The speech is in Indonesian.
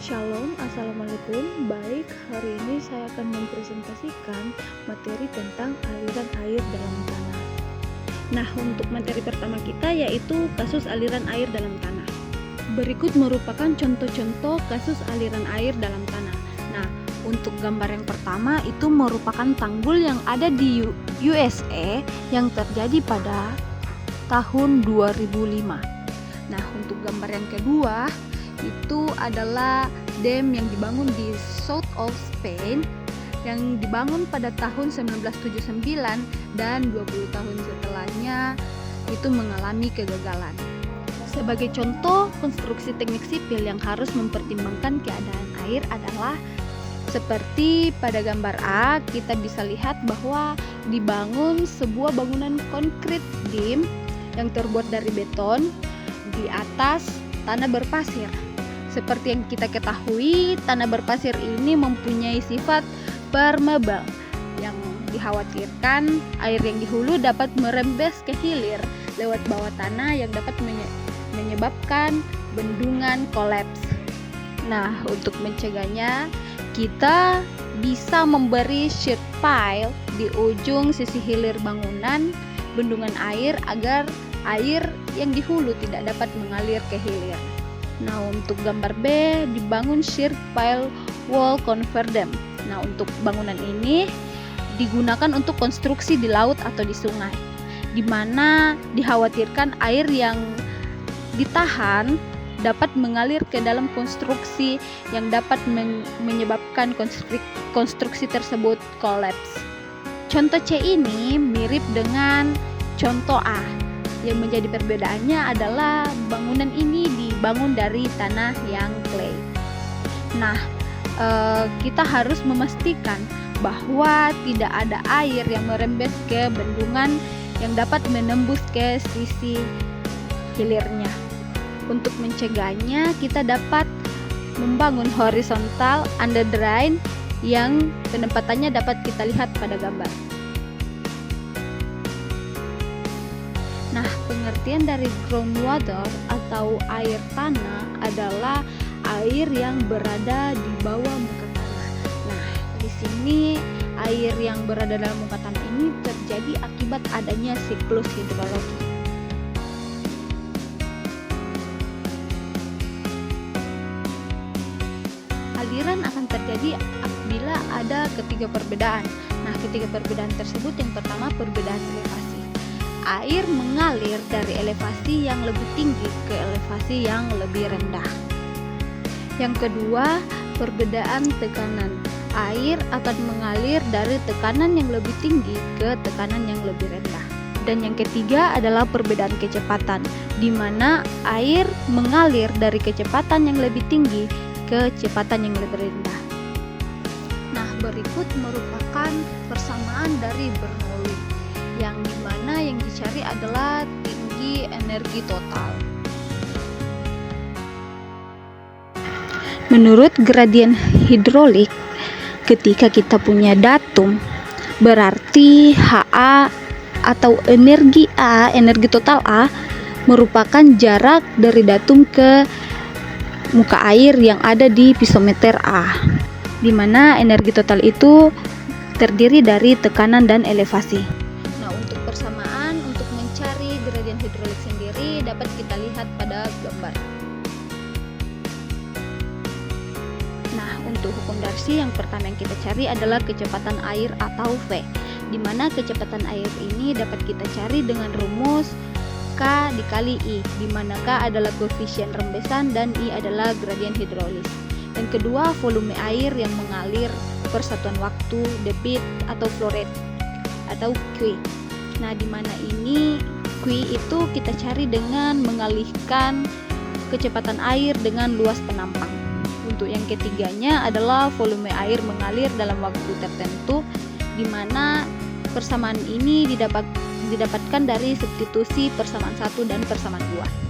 Shalom, Assalamualaikum. Baik, hari ini saya akan mempresentasikan materi tentang aliran air dalam tanah. Nah, untuk materi pertama kita yaitu kasus aliran air dalam tanah. Berikut merupakan contoh-contoh kasus aliran air dalam tanah. Nah, untuk gambar yang pertama itu merupakan tanggul yang ada di USA yang terjadi pada tahun 2005. Nah, untuk gambar yang kedua itu adalah dam yang dibangun di South of Spain yang dibangun pada tahun 1979 dan 20 tahun setelahnya itu mengalami kegagalan. Sebagai contoh konstruksi teknik sipil yang harus mempertimbangkan keadaan air adalah seperti pada gambar A, kita bisa lihat bahwa dibangun sebuah bangunan konkrit dam yang terbuat dari beton di atas tanah berpasir. Seperti yang kita ketahui, tanah berpasir ini mempunyai sifat permeable yang dikhawatirkan air yang di hulu dapat merembes ke hilir lewat bawah tanah yang dapat menyebabkan bendungan kolaps. Nah, untuk mencegahnya, kita bisa memberi sheet pile di ujung sisi hilir bangunan bendungan air agar air yang di hulu tidak dapat mengalir ke hilir. Nah, untuk gambar B dibangun sheet pile wall conveyor dam. Nah, untuk bangunan ini digunakan untuk konstruksi di laut atau di sungai, di mana dikhawatirkan air yang ditahan dapat mengalir ke dalam konstruksi yang dapat menyebabkan konstruksi tersebut kolaps. Contoh C ini mirip dengan contoh A. Yang menjadi perbedaannya adalah bangunan ini dibangun dari tanah yang clay. Nah, kita harus memastikan bahwa tidak ada air yang merembes ke bendungan yang dapat menembus ke sisi hilirnya. Untuk mencegahnya, kita dapat membangun horizontal under drain yang penempatannya dapat kita lihat pada gambar. Nah, pengertian dari groundwater atau air tanah adalah air yang berada di bawah muka tanah. Nah, di sini air yang berada dalam muka tanah ini terjadi akibat adanya siklus hidrologi. Aliran akan terjadi apabila ada ketiga perbedaan. Nah, ketiga perbedaan tersebut yang pertama perbedaan elevasi. Air mengalir dari elevasi yang lebih tinggi ke elevasi yang lebih rendah. Yang kedua, perbedaan tekanan. Air akan mengalir dari tekanan yang lebih tinggi ke tekanan yang lebih rendah. Dan yang ketiga adalah perbedaan kecepatan, di mana air mengalir dari kecepatan yang lebih tinggi ke kecepatan yang lebih rendah. Nah, berikut merupakan persamaan dari Bernoulli, yang dimana yang dicari adalah tinggi energi total. Menurut gradien hidrolik, ketika kita punya datum, berarti HA atau energi A, energi total A, merupakan jarak dari datum ke muka air yang ada di pisometer A, di mana energi total itu terdiri dari tekanan dan elevasi. Persamaan untuk mencari gradien hidrolik sendiri dapat kita lihat pada gambar. Nah, untuk hukum Darcy yang pertama yang kita cari adalah kecepatan air atau V, di mana kecepatan air ini dapat kita cari dengan rumus K dikali I, di mana K adalah koefisien rembesan dan I adalah gradien hidrolis. Yang kedua, volume air yang mengalir per satuan waktu, debit atau flow rate atau Q. Nah, di mana ini Q itu kita cari dengan mengalihkan kecepatan air dengan luas penampang. Untuk yang ketiganya adalah volume air mengalir dalam waktu tertentu, di mana persamaan ini didapatkan dari substitusi persamaan 1 dan persamaan 2.